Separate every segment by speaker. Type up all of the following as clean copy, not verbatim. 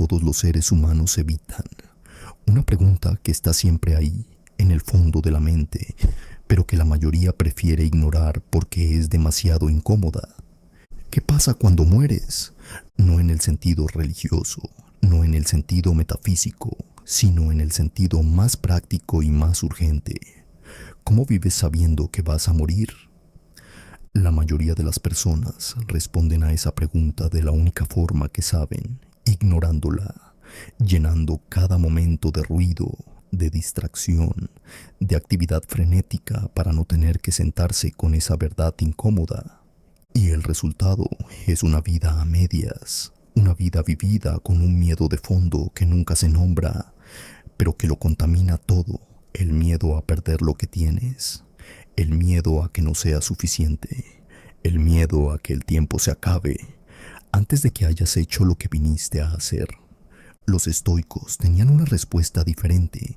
Speaker 1: todos los seres humanos evitan. Una pregunta que está siempre ahí, en el fondo de la mente, pero que la mayoría prefiere ignorar porque es demasiado incómoda. ¿Qué pasa cuando mueres? No en el sentido religioso, no en el sentido metafísico, sino en el sentido más práctico y más urgente. ¿Cómo vives sabiendo que vas a morir? La mayoría de las personas responden a esa pregunta de la única forma que saben, ignorándola, llenando cada momento de ruido, de distracción, de actividad frenética para no tener que sentarse con esa verdad incómoda. Y el resultado es una vida a medias, una vida vivida con un miedo de fondo que nunca se nombra, pero que lo contamina todo, el miedo a perder lo que tienes, el miedo a que no sea suficiente, el miedo a que el tiempo se acabe antes de que hayas hecho lo que viniste a hacer. Los estoicos tenían una respuesta diferente.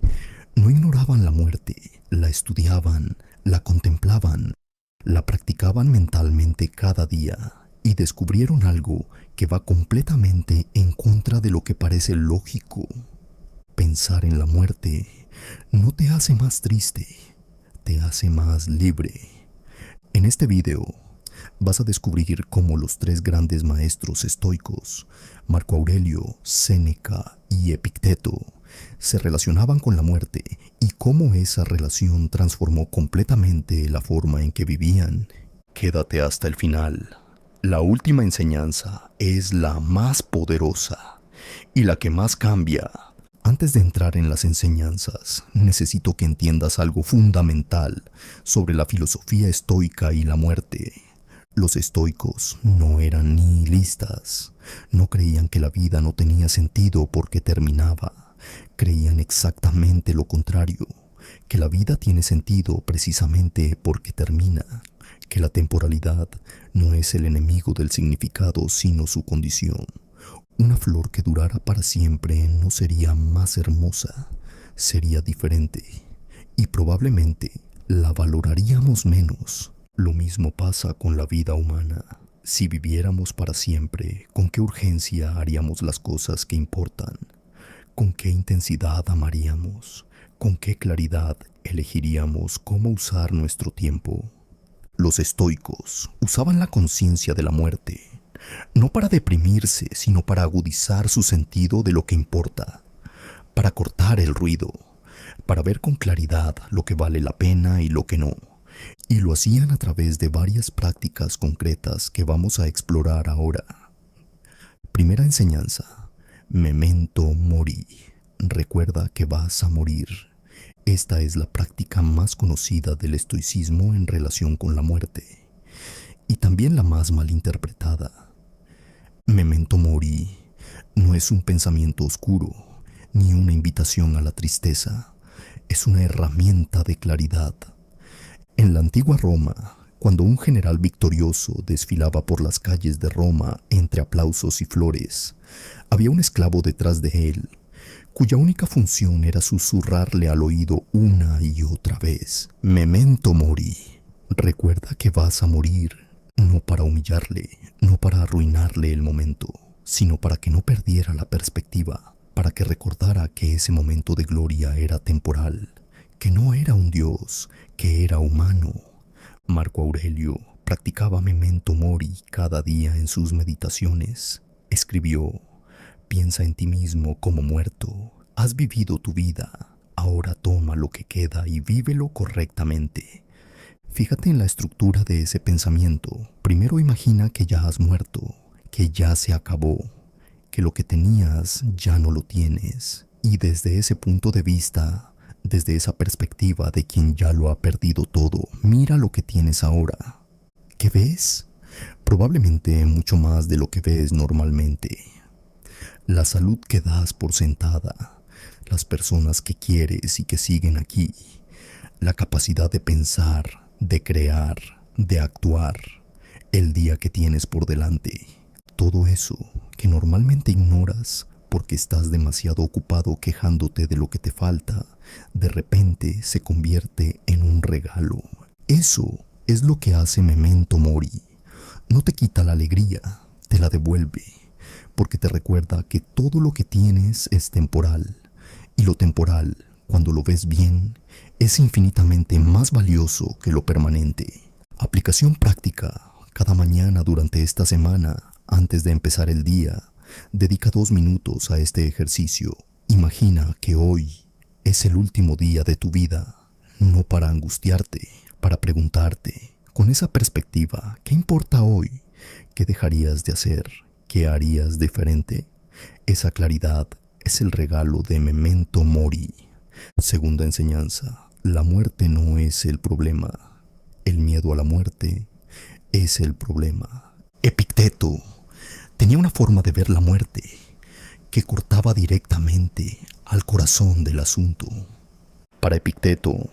Speaker 1: No ignoraban la muerte, la estudiaban, la contemplaban, la practicaban mentalmente cada día y descubrieron algo que va completamente en contra de lo que parece lógico. Pensar en la muerte no te hace más triste, te hace más libre. En este video vas a descubrir cómo los tres grandes maestros estoicos, Marco Aurelio, Séneca y Epicteto, se relacionaban con la muerte y cómo esa relación transformó completamente la forma en que vivían. Quédate hasta el final. La última enseñanza es la más poderosa y la que más cambia. Antes de entrar en las enseñanzas, necesito que entiendas algo fundamental sobre la filosofía estoica y la muerte. Los estoicos no eran nihilistas, no creían que la vida no tenía sentido porque terminaba, creían exactamente lo contrario, que la vida tiene sentido precisamente porque termina, que la temporalidad no es el enemigo del significado sino su condición. Una flor que durara para siempre no sería más hermosa, sería diferente y probablemente la valoraríamos menos. Lo mismo pasa con la vida humana. Si viviéramos para siempre, ¿con qué urgencia haríamos las cosas que importan? ¿Con qué intensidad amaríamos? ¿Con qué claridad elegiríamos cómo usar nuestro tiempo? Los estoicos usaban la conciencia de la muerte, no para deprimirse, sino para agudizar su sentido de lo que importa, para cortar el ruido, para ver con claridad lo que vale la pena y lo que no. Y lo hacían a través de varias prácticas concretas que vamos a explorar ahora. Primera enseñanza: memento mori. Recuerda que vas a morir. Esta es la práctica más conocida del estoicismo en relación con la muerte, y también la más malinterpretada. Memento mori no es un pensamiento oscuro, ni una invitación a la tristeza. Es una herramienta de claridad. En la antigua Roma, cuando un general victorioso desfilaba por las calles de Roma entre aplausos y flores, había un esclavo detrás de él, cuya única función era susurrarle al oído una y otra vez: memento mori. Recuerda que vas a morir, no para humillarle, no para arruinarle el momento, sino para que no perdiera la perspectiva, para que recordara que ese momento de gloria era temporal, que no era un dios, que era humano. Marco Aurelio practicaba memento mori cada día en sus meditaciones. Escribió: piensa en ti mismo como muerto, has vivido tu vida, ahora toma lo que queda y vívelo correctamente. Fíjate en la estructura de ese pensamiento. Primero imagina que ya has muerto, que ya se acabó, que lo que tenías ya no lo tienes. Y desde ese punto de vista, desde esa perspectiva de quien ya lo ha perdido todo, mira lo que tienes ahora. ¿Qué ves? Probablemente mucho más de lo que ves normalmente. La salud que das por sentada, las personas que quieres y que siguen aquí, la capacidad de pensar, de crear, de actuar, el día que tienes por delante. Todo eso que normalmente ignoras porque estás demasiado ocupado quejándote de lo que te falta, de repente se convierte en un regalo. Eso es lo que hace memento mori. No te quita la alegría, te la devuelve. porque te recuerda que todo lo que tienes es temporal, y lo temporal, cuando lo ves bien, es infinitamente más valioso que lo permanente. Aplicación práctica. Cada mañana durante esta semana, antes de empezar el día, dedica 2 minutos a este ejercicio. Imagina que hoy es el último día de tu vida, no para angustiarte, para preguntarte, con esa perspectiva, ¿qué importa hoy? ¿Qué dejarías de hacer? ¿Qué harías diferente? Esa claridad es el regalo de Memento Mori. Segunda enseñanza, la muerte no es el problema. El miedo a la muerte es el problema. Epicteto tenía una forma de ver la muerte que cortaba directamente al corazón del asunto. Para Epicteto,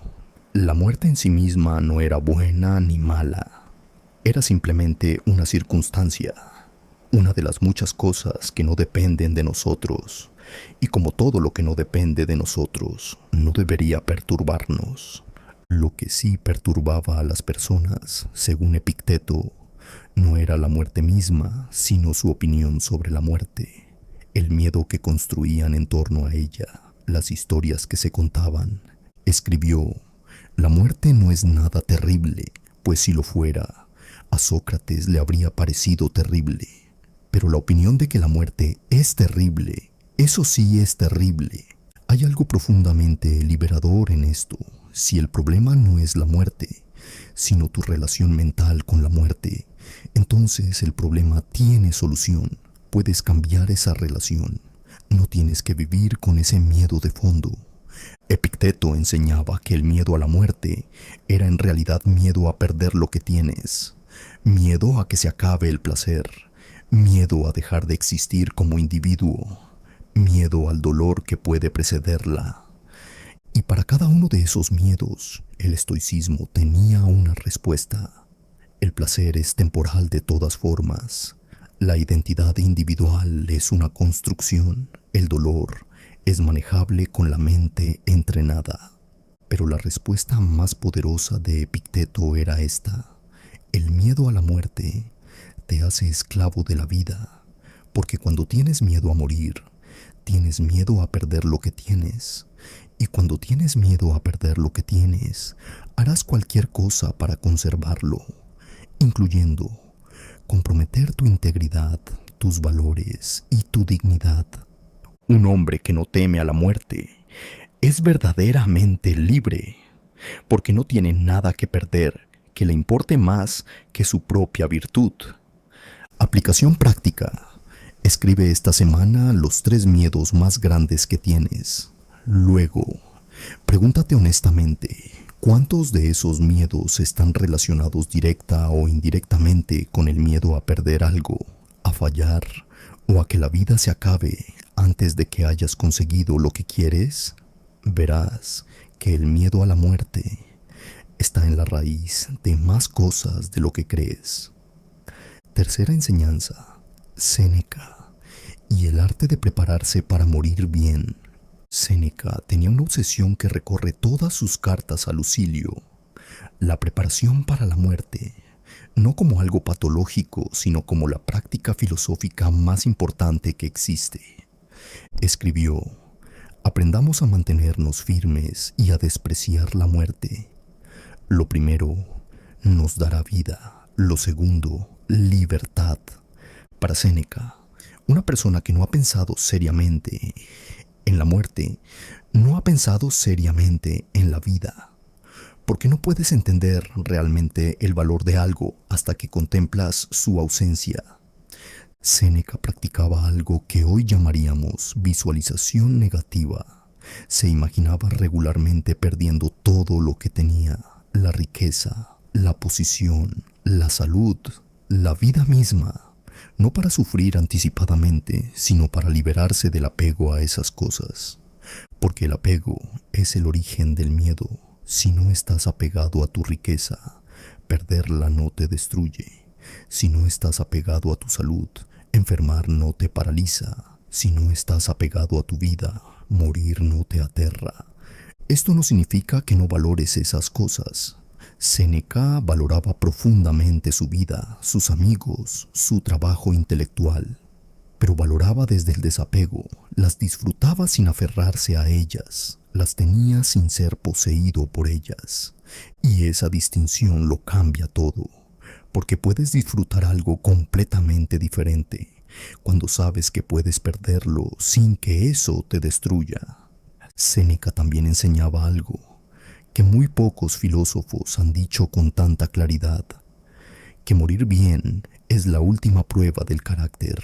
Speaker 1: la muerte en sí misma no era buena ni mala. Era simplemente una circunstancia, una de las muchas cosas que no dependen de nosotros. Y como todo lo que no depende de nosotros, no debería perturbarnos. Lo que sí perturbaba a las personas, según Epicteto, no era la muerte misma, sino su opinión sobre la muerte, el miedo que construían en torno a ella, las historias que se contaban. Escribió: la muerte no es nada terrible, pues si lo fuera, a Sócrates le habría parecido terrible. Pero la opinión de que la muerte es terrible, eso sí es terrible. Hay algo profundamente liberador en esto. Si el problema no es la muerte, sino tu relación mental con la muerte, entonces el problema tiene solución. Puedes cambiar esa relación. No tienes que vivir con ese miedo de fondo. Epicteto enseñaba que el miedo a la muerte era en realidad miedo a perder lo que tienes, miedo a que se acabe el placer, miedo a dejar de existir como individuo, miedo al dolor que puede precederla. Y para cada uno de esos miedos, el estoicismo tenía una respuesta. El placer es temporal de todas formas. La identidad individual es una construcción. El dolor es manejable con la mente entrenada. Pero la respuesta más poderosa de Epicteto era esta: el miedo a la muerte te hace esclavo de la vida, porque cuando tienes miedo a morir, tienes miedo a perder lo que tienes. Y cuando tienes miedo a perder lo que tienes, harás cualquier cosa para conservarlo, incluyendo comprometer tu integridad, tus valores y tu dignidad. Un hombre que no teme a la muerte es verdaderamente libre, porque no tiene nada que perder que le importe más que su propia virtud. Aplicación práctica. Escribe esta semana los 3 miedos más grandes que tienes. Luego, pregúntate honestamente, ¿cuántos de esos miedos están relacionados directa o indirectamente con el miedo a perder algo, a fallar o a que la vida se acabe antes de que hayas conseguido lo que quieres? Verás que el miedo a la muerte está en la raíz de más cosas de lo que crees. Tercera enseñanza, Séneca y el arte de prepararse para morir bien. Séneca tenía una obsesión que recorre todas sus cartas a Lucilio: la preparación para la muerte, no como algo patológico, sino como la práctica filosófica más importante que existe. Escribió: aprendamos a mantenernos firmes y a despreciar la muerte. Lo primero nos dará vida, lo segundo, libertad. Para Séneca, una persona que no ha pensado seriamente en la muerte, no ha pensado seriamente en la vida, porque no puedes entender realmente el valor de algo hasta que contemplas su ausencia. Séneca practicaba algo que hoy llamaríamos visualización negativa. Se imaginaba regularmente perdiendo todo lo que tenía: la riqueza, la posición, la salud, la vida misma. No para sufrir anticipadamente, sino para liberarse del apego a esas cosas. Porque el apego es el origen del miedo. Si no estás apegado a tu riqueza, perderla no te destruye. Si no estás apegado a tu salud, enfermar no te paraliza. Si no estás apegado a tu vida, morir no te aterra. Esto no significa que no valores esas cosas. Séneca valoraba profundamente su vida, sus amigos, su trabajo intelectual. pero valoraba desde el desapego, las disfrutaba sin aferrarse a ellas, las tenía sin ser poseído por ellas. Y esa distinción lo cambia todo, porque puedes disfrutar algo completamente diferente cuando sabes que puedes perderlo sin que eso te destruya. Séneca también enseñaba algo que muy pocos filósofos han dicho con tanta claridad, que morir bien es la última prueba del carácter,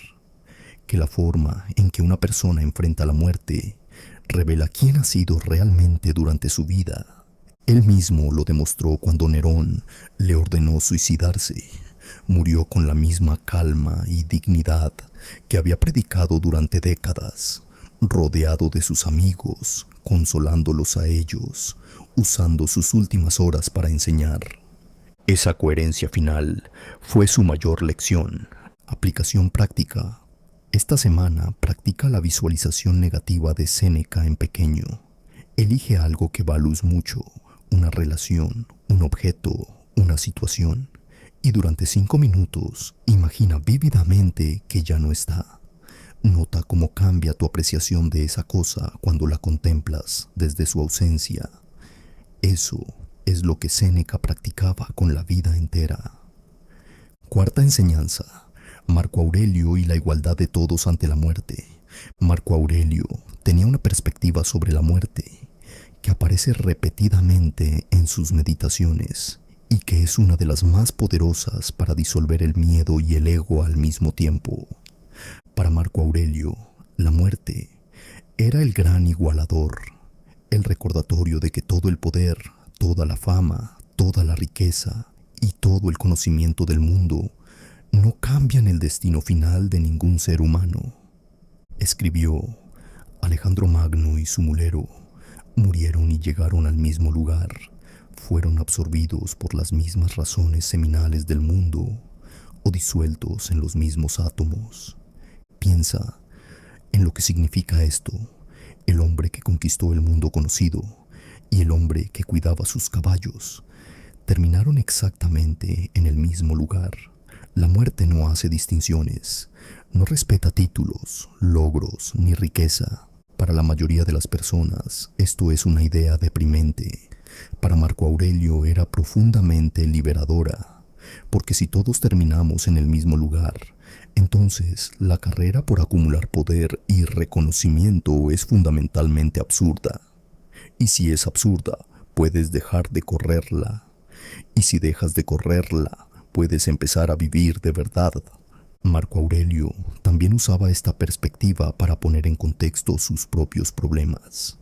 Speaker 1: que la forma en que una persona enfrenta la muerte revela quién ha sido realmente durante su vida. Él mismo lo demostró cuando Nerón le ordenó suicidarse. Murió con la misma calma y dignidad que había predicado durante décadas, rodeado de sus amigos, consolándolos a ellos, usando sus últimas horas para enseñar. Esa coherencia final fue su mayor lección. Aplicación práctica. Esta semana practica la visualización negativa de Séneca en pequeño. Elige algo que valores mucho, una relación, un objeto, una situación, y durante 5 minutos imagina vívidamente que ya no está. Nota cómo cambia tu apreciación de esa cosa cuando la contemplas desde su ausencia. Eso es lo que Séneca practicaba con la vida entera. Cuarta enseñanza. Marco Aurelio y la igualdad de todos ante la muerte. Marco Aurelio tenía una perspectiva sobre la muerte que aparece repetidamente en sus meditaciones y que es una de las más poderosas para disolver el miedo y el ego al mismo tiempo. Para Marco Aurelio, la muerte era el gran igualador, el recordatorio de que todo el poder, toda la fama, toda la riqueza y todo el conocimiento del mundo no cambian el destino final de ningún ser humano. Escribió: Alejandro Magno y su mulero murieron y llegaron al mismo lugar, fueron absorbidos por las mismas razones seminales del mundo o disueltos en los mismos átomos. Piensa en lo que significa esto: el hombre que conquistó el mundo conocido y el hombre que cuidaba sus caballos terminaron exactamente en el mismo lugar. La muerte no hace distinciones, no respeta títulos, logros ni riqueza. Para la mayoría de las personas, esto es una idea deprimente. Para Marco Aurelio era profundamente liberadora, porque si todos terminamos en el mismo lugar, entonces la carrera por acumular poder y reconocimiento es fundamentalmente absurda. Y si es absurda, puedes dejar de correrla. Y si dejas de correrla, puedes empezar a vivir de verdad. Marco Aurelio también usaba esta perspectiva para poner en contexto sus propios problemas.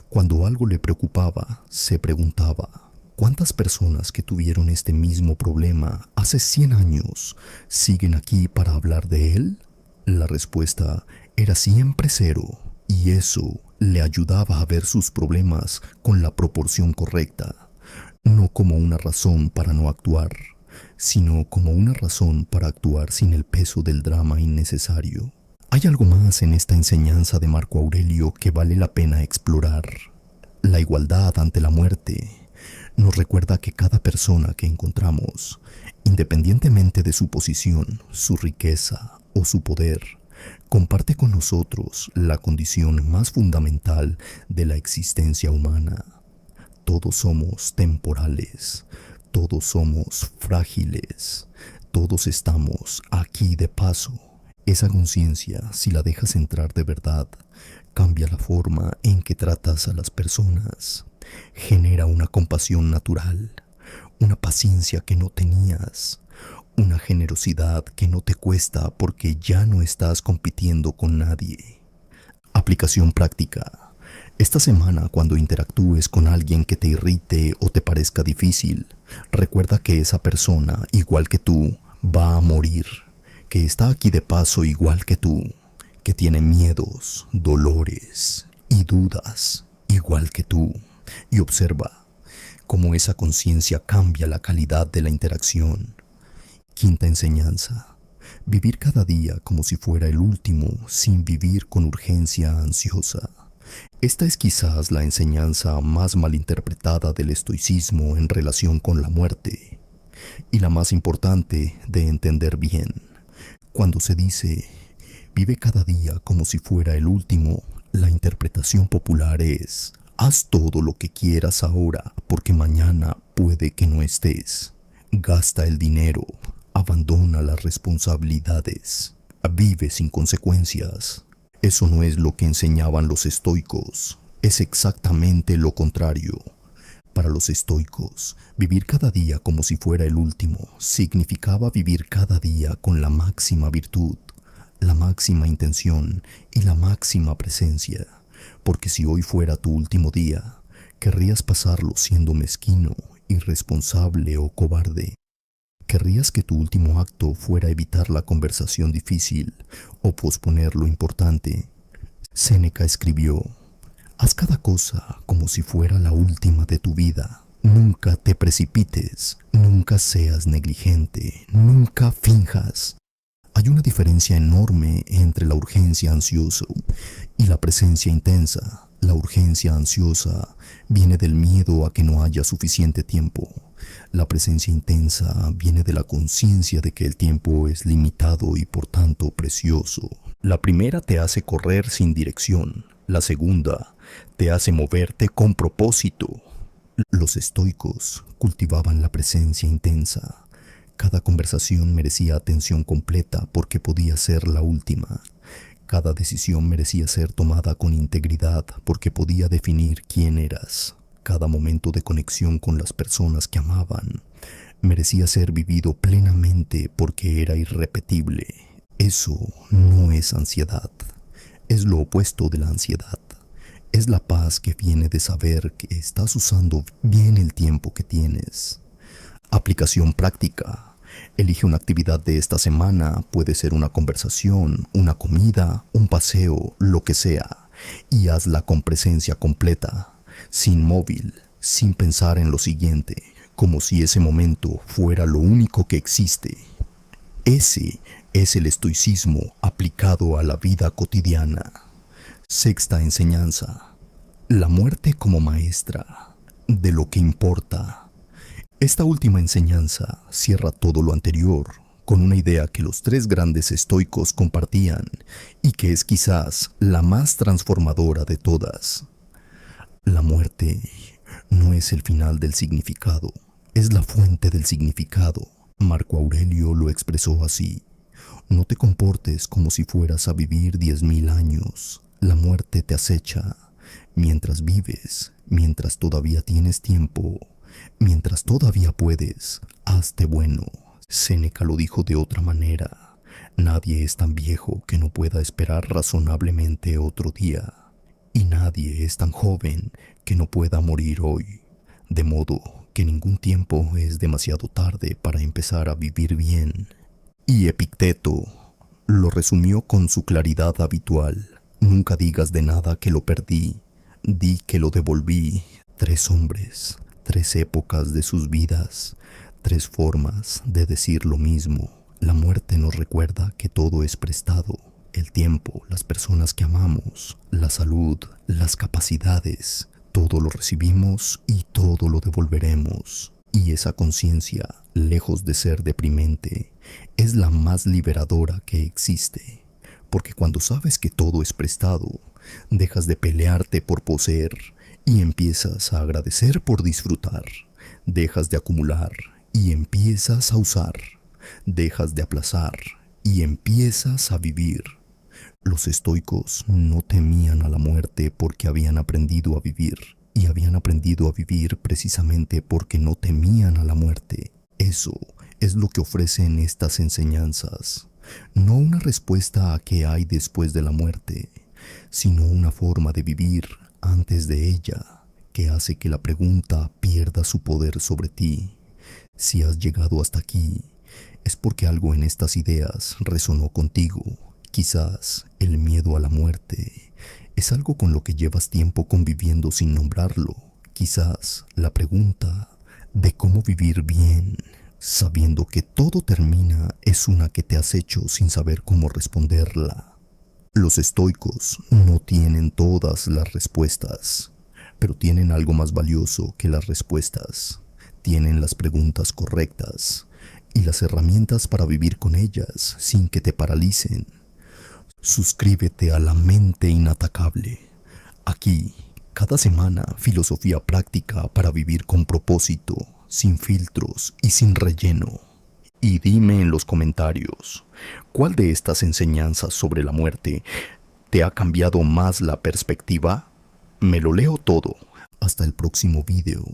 Speaker 1: Cuando algo le preocupaba, se preguntaba: ¿cuántas personas que tuvieron este mismo problema hace 100 años siguen aquí para hablar de él? La respuesta era siempre 0, y eso le ayudaba a ver sus problemas con la proporción correcta, no como una razón para no actuar, sino como una razón para actuar sin el peso del drama innecesario. Hay algo más en esta enseñanza de Marco Aurelio que vale la pena explorar. La igualdad ante la muerte nos recuerda que cada persona que encontramos, independientemente de su posición, su riqueza o su poder, comparte con nosotros la condición más fundamental de la existencia humana. Todos somos temporales, todos somos frágiles, todos estamos aquí de paso. Esa conciencia, si la dejas entrar de verdad, cambia la forma en que tratas a las personas. Genera una compasión natural, una paciencia que no tenías, una generosidad que no te cuesta porque ya no estás compitiendo con nadie. Aplicación práctica. Esta semana, cuando interactúes con alguien que te irrite o te parezca difícil, recuerda que esa persona, igual que tú, va a morir, que está aquí de paso igual que tú, que tiene miedos, dolores y dudas, igual que tú. Y observa cómo esa conciencia cambia la calidad de la interacción. Quinta enseñanza: vivir cada día como si fuera el último, sin vivir con urgencia ansiosa. Esta es quizás la enseñanza más malinterpretada del estoicismo en relación con la muerte, y la más importante de entender bien. Cuando se dice: Vive cada día como si fuera el último. La interpretación popular es: haz todo lo que quieras ahora, porque mañana puede que no estés. Gasta el dinero, abandona las responsabilidades, vive sin consecuencias. Eso no es lo que enseñaban los estoicos, es exactamente lo contrario. Para los estoicos, vivir cada día como si fuera el último significaba vivir cada día con la máxima virtud, la máxima intención y la máxima presencia, porque si hoy fuera tu último día, querrías pasarlo siendo mezquino, irresponsable o cobarde. Querrías que tu último acto fuera evitar la conversación difícil o posponer lo importante. Séneca escribió: haz cada cosa como si fuera la última de tu vida. Nunca te precipites, nunca seas negligente, nunca finjas. Hay una diferencia enorme entre la urgencia ansiosa y la presencia intensa. La urgencia ansiosa viene del miedo a que no haya suficiente tiempo. La presencia intensa viene de la conciencia de que el tiempo es limitado y por tanto precioso. La primera te hace correr sin dirección. La segunda te hace moverte con propósito. Los estoicos cultivaban la presencia intensa. Cada conversación merecía atención completa porque podía ser la última. Cada decisión merecía ser tomada con integridad porque podía definir quién eras. Cada momento de conexión con las personas que amaban merecía ser vivido plenamente porque era irrepetible. Eso no es ansiedad, es lo opuesto de la ansiedad. Es la paz que viene de saber que estás usando bien el tiempo que tienes. Aplicación práctica. Elige una actividad de esta semana, puede ser una conversación, una comida, un paseo, lo que sea, y hazla con presencia completa, sin móvil, sin pensar en lo siguiente, como si ese momento fuera lo único que existe. Ese es el estoicismo aplicado a la vida cotidiana. Sexta enseñanza: la muerte como maestra de lo que importa. Esta última enseñanza cierra todo lo anterior con una idea que los tres grandes estoicos compartían y que es quizás la más transformadora de todas. La muerte no es el final del significado, es la fuente del significado. Marco Aurelio lo expresó así: no te comportes como si fueras a vivir 10.000 años. La muerte te acecha. Mientras vives, mientras todavía tienes tiempo, mientras todavía puedes, hazte bueno. Séneca lo dijo de otra manera: nadie es tan viejo que no pueda esperar razonablemente otro día, y nadie es tan joven que no pueda morir hoy. De modo que ningún tiempo es demasiado tarde para empezar a vivir bien. Y Epicteto lo resumió con su claridad habitual: nunca digas de nada que lo perdí, di que lo devolví. 3 hombres, 3 épocas de sus vidas, 3 formas de decir lo mismo. La muerte nos recuerda que todo es prestado: el tiempo, las personas que amamos, la salud, las capacidades. Todo lo recibimos y todo lo devolveremos. Y esa conciencia, lejos de ser deprimente, es la más liberadora que existe. Porque cuando sabes que todo es prestado, dejas de pelearte por poseer y empiezas a agradecer por disfrutar. Dejas de acumular y empiezas a usar. Dejas de aplazar y empiezas a vivir. Los estoicos no temían a la muerte porque habían aprendido a vivir, y habían aprendido a vivir precisamente porque no temían a la muerte. Eso es lo que ofrecen estas enseñanzas. No una respuesta a qué hay después de la muerte, sino una forma de vivir antes de ella, que hace que la pregunta pierda su poder sobre ti. Si has llegado hasta aquí, es porque algo en estas ideas resonó contigo. Quizás el miedo a la muerte es algo con lo que llevas tiempo conviviendo sin nombrarlo. Quizás la pregunta de cómo vivir bien, sabiendo que todo termina, es una que te has hecho sin saber cómo responderla. Los estoicos no tienen todas las respuestas, pero tienen algo más valioso que las respuestas. Tienen las preguntas correctas y las herramientas para vivir con ellas sin que te paralicen. Suscríbete a La Mente Inatacable. Aquí, cada semana, filosofía práctica para vivir con propósito, sin filtros y sin relleno. Y dime en los comentarios, ¿cuál de estas enseñanzas sobre la muerte te ha cambiado más la perspectiva? Me lo leo todo. Hasta el próximo video.